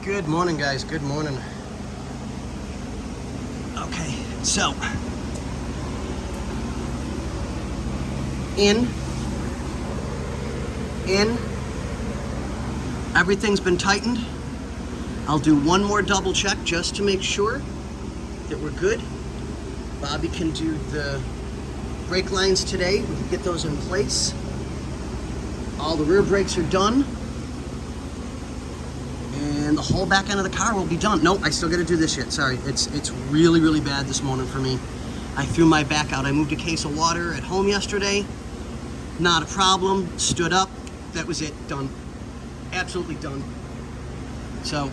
Good morning, guys. Good morning. Okay, so in, everything's been tightened. I'll do one more double check just to make sure that we're good. Bobby can do the brake lines today. We can get those in place. All the rear brakes are done. And the whole back end of the car will be done. Nope, I still got to do this yet. Sorry, it's really, really bad this morning for me. I threw my back out. I moved a case of water at home yesterday. Not a problem. Stood up. That was it. Done. Absolutely done. So,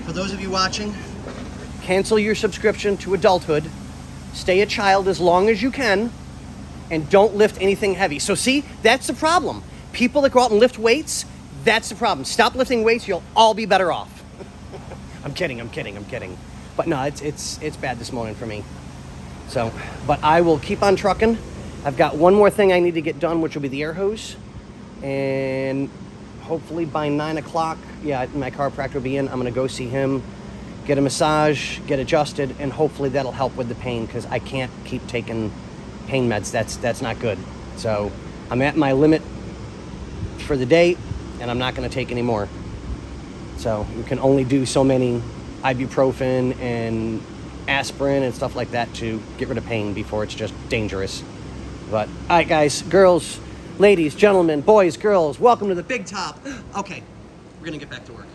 for those of you watching, cancel your subscription to adulthood. Stay a child as long as you can. And don't lift anything heavy. So see, that's the problem. People that go out and lift weights, that's the problem. Stop lifting weights, you'll all be better off. I'm kidding. But no, it's bad this morning for me. So, but I will keep on trucking. I've got one more thing I need to get done, which will be the air hose. And hopefully by 9 o'clock, my chiropractor will be in. I'm gonna go see him, get a massage, get adjusted, and hopefully that'll help with the pain, because I can't keep taking pain meds. That's not good. So I'm at my limit for the day, and I'm not going to take any more. So you can only do so many ibuprofen and aspirin and stuff like that to get rid of pain before it's just dangerous. But all right, guys, girls, ladies, gentlemen, boys, girls, welcome to the big top. Okay, we're going to get back to work.